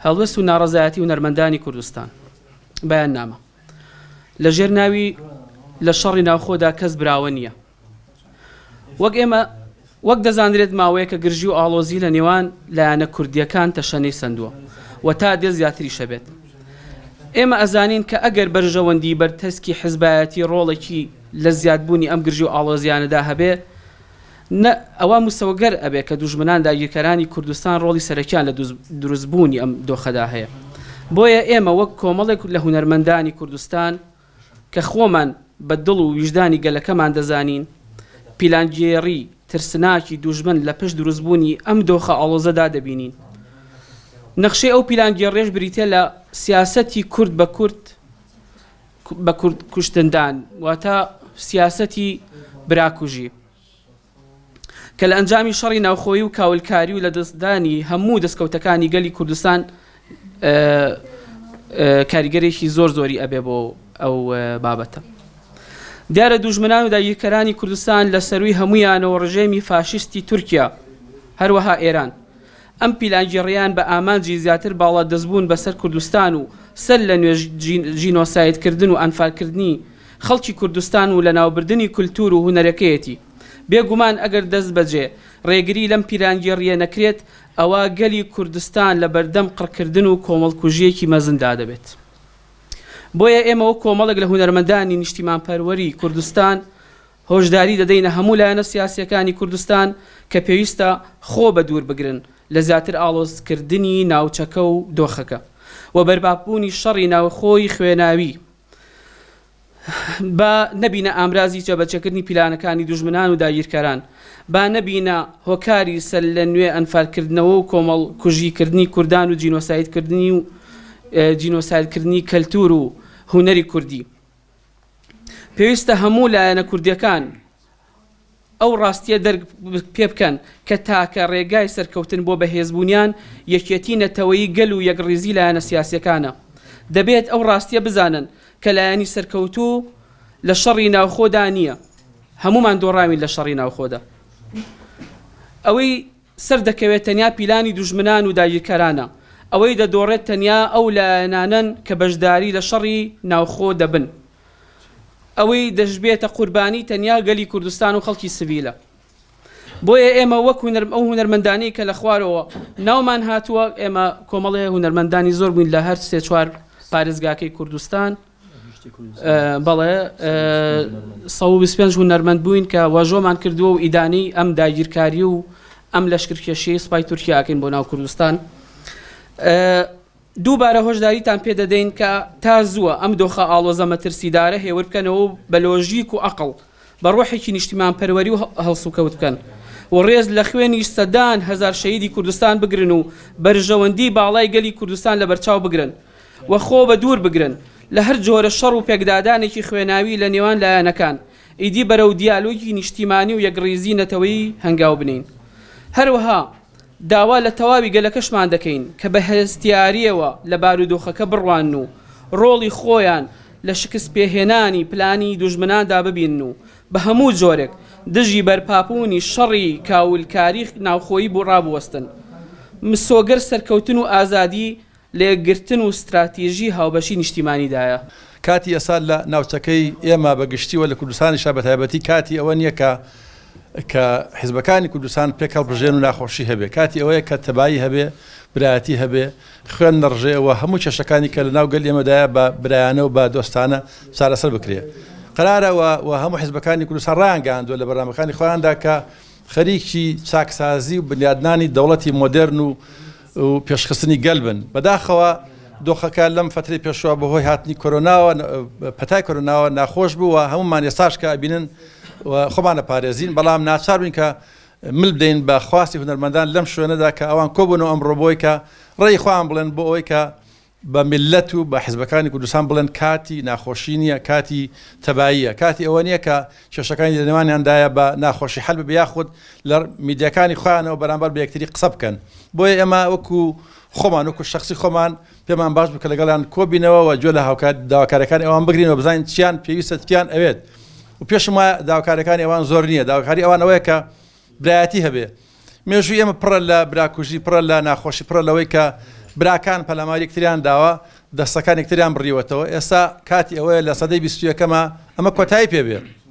هەڵوەست و ناڕەزایەتی و نەرمەندانی کوردستان. بەیان نامە لە ژێر ناوی لە شەڕی ناوخۆدا کەس براوە نییە. وەک دەزانرێت ماوەیە کە گرژی و ئاڵۆزی لە نێوان لایەنە کوردیەکان تەشەنەی سندووە و تا دێ زیاتری شەبێت. ئێمە ئەزانین کە ئەگەر بەرژەوەندی بەرتەسکی حزبایەتی ڕۆڵێکی لە زیادبوونی ئەم گرژی و ئاڵۆزیانەدا هەبێ ئەوە موسەوەگەر ئەبێ کە دوژمنان داگیرکەرانی کوردستان ڕۆڵی سەرەکیان لە دروستبوونی ئەم دۆخەدا هەیە. بۆیە ئێمە وەک کۆمەڵێک لە هونەرمەندانی کوردستان کە خۆمان بە دڵ و ویژدانی گەلەکەمان دەزانین پیلانگێڕی ترسناکی دوژمن لە پشت دروستبوونی ئەم دۆخە ئاڵۆزەدا دەبینین. نەخشەی ئەو پیلانگێڕێش بریتە لە سیاسەتی کورد بە کورد کوشتندان واتە سیاسەتی براکوژی کە لە ئەنجامی شەڕی ناوخۆیی و کاولکاری و لە دەستدانی هەموو دەستکەوتەکانی گەلی کوردستان کاریگەرێکی زۆری ئەبێ بۆ ئەو بابەتە. دیارە دوژمنان و داگیرکەرانی کوردستان لە سەروی هەمویانەوە ڕژێمی فاشیستی تورکیا هەروەها ئێران ئەم پیلانگیڕیان بە ئامانجی زیاتر باڵا دەستبوون بەسەر کوردستان و سەر لە نوێ ژینۆسایدکردن و ئەنفالکردنی خەڵکی کوردستان و لە ناوبردنی کولتور و هونەرەکەیەتی. بێگومان ئەگەر دەست بەجێ ڕێگری لەم پیلانگیڕیە نەکرێت ئەوە گەلی کوردستان لە بەردەم قڕکردن و کۆمەڵکوژیەکی مەزندا دەبێت. بۆیە ئێمە وەک کۆمەڵێک لە هونەرمەندانی نیشتیمانپەروەری کوردستان هۆشداری دەدەینە هەموو لایەنە سیاسیەکانی کوردستان کە پێویستە خۆ بە دوور بگرن لە زیاتر ئاڵۆزکردنی ناوچەکە و دۆخەکە و بەرباببوونی شەڕی ناوخۆی خوێناوی با نەبینە ئامرازی جێبەجێکردنی پیلانەکانی دوژمنان و داگیرکەران، با نەبینە هۆکاری سەر لە نوێ ئەنفالکردنەوە و کۆمەڵ کوژیکردنی کوردان و جینۆسایدکردنی کەلتور و هونەری کوردی. پێویستە هەموو لایەنە کوردیەکان ئەو ڕاستیە دەرک پێ بکەن کە تاکە ڕێگای سەرکەوتن بۆ بەهێزبوونیان یەکێتی نەتەوەیی گەل و یەکڕیزی لایەنە سیاسیەکانە. دەبێت ئەو ڕاستیە بزانن کە لایەنی سەرکەوتوو لە شەڕی ناوخۆدا نییە، هەمومان دۆڕاوین لە شەڕی ناوخۆدا. ئەوەی سەر دەکەوێت تەنیا پیلانی دوژمنان و داگیرکەرانە، ئەوەی دەدۆڕێت تەنیا ئەو لایەنانن کە بەشداری لە شەڕی ناوخۆ دەبن، ئەوەی دەژبێتە قوربانی تەنیا گەلی کوردستان و خەڵکی سڤیلە. بۆیە ئێمە وەک ئەو هونەرمەندانی کە لە خوارەوە ناومان هاتووە، ئێمە کۆمەڵێ هونەرمەندانی زۆر بووین لە هەر سێ چوار پارێزگاکەی کوردستان، بەڵێ 125 هونەرمەند بووین کە واژۆمان کردووە و ئیدانی ئەم داگیرکاری و ئەم لەشکرکێشی سوپای تورکیاکەین بۆ ناو کوردستان. دووبارە هۆشداریتان پێ دەدەین کە تا زووە ئەم دۆخە ئاڵۆزە مەترسیدارە هێور بکەنەوە بە لۆژیک و عەقڵ بە ڕۆحێکی نیشتیمانپەروەری و هەڵسوکەوت بکەن و ڕێز لە خوێنی سەدان هەزار شەهیدی کوردستان بگرن و بەرژەوەندی باڵای گەلی کوردستان لە بەرچاو بگرن و خۆ بە دوور بگرن لە هەر جۆرە شەڕ و پێکدادانێکی خوێناوی لە نێوان لایەنەکان، ئیدی بەرەو دیالۆگی نیشتیمانی و یەکڕیزی نەتەوەیی هەنگاو بنین. هەروەها داوا لە تەواوی گەلەکەشمان دەکەین کە بە هەستیاریەوە لە بارودۆخەکە بڕوان و ڕۆڵی خۆیان لە شکست پێهێنانی پلانی دوژمناندا ببین و بە هەموو جۆرێک دژی بەرپاپوونی شەڕی کاولکاری ناوخۆیی بۆ ڕابوەستن. مسۆگەر سەرکەوتن و ئازادی لە یەکگرتن و استراتیژی هاوبەشی نیشتیمانیدایە. کاتی ئێستا لە ناوچەکەی ئێمە بەگشتیوە لە کوردستانیشا بە تایبەتی کاتی ئەوە نییە کە حیزبەکانی کوردستان پێک هەڵبژێن و ناخۆشی هەبێ، کاتی ئەوەیە کە تەبایی هەبێ، برایەتی هەبێ، خوێن نەڕژێەوە هەموو کێشەکانی کە لە ناو گەل ئێمەدایە بە برایانە و بە دۆستانە چارەسەر بکرێ. قەرارەوە و هەموو حیزبەکانی کوردستان ڕایانگەاندووە لە بەرنامەکانی خۆیاندا کە خەریکی چاکسازی و بنیادنانی دەوڵەتی مۆدێرن و پێشخستنی گەل بن. بەداخەوە دۆخەکە لەم فترەی پێشوە بەهۆی هاتنی کۆرۆناوە پەتای کۆرۆناوە ناخۆش بووە، هەمومان ئێستاش کە ئەبینن خۆمانە پارێزین، بەڵام ناچار بووین کە مل بدەین بە خواستی هونەرمەندان لەم شوێنەدا کە ئەوان کۆبوونەوە ئەمڕۆ بۆی کە ڕێی خۆیان بڵێن بۆ ئەوەی کە بە میلەت و بە حیزبەکانی کوردستان بڵێن کاتی ناخۆشی نییە، کاتی تەباییە، کاتی ئەوە نییە کە کێشەکانی لە نێوانیاندایە بە ناخۆشی حەل ببێ یاخود لە میدیاکانی خۆیانەوە بەرامبەر بە یەکتری قسە بکەن. بۆیە ئێمە وەکو خۆمان وەکو شخصی خۆمان پێمان باش بکە لەگەڵیان کۆبینەوە و جۆ لە داواکارەکانی ئەوان بگرین و بزانین چیان پێویستە تیان ئەوێت. و پێشم وایە داواکارەکانی ئەوان زۆر نییە، داواکاری ئەوان ئەوەیە کە برایەتی هەبێ. مێژووی ئێمە پڕە لە براکوژی، پڕە لە ناخۆشی، پڕە لەوەی کە براکان پەلاماری یەکتریان داوە دەستەکان یەکتریان بڕیوەتەوە ئێستا کاتی ئەوەیە لە سەدەی 21ەمە ئەمە کۆتایی پێبێت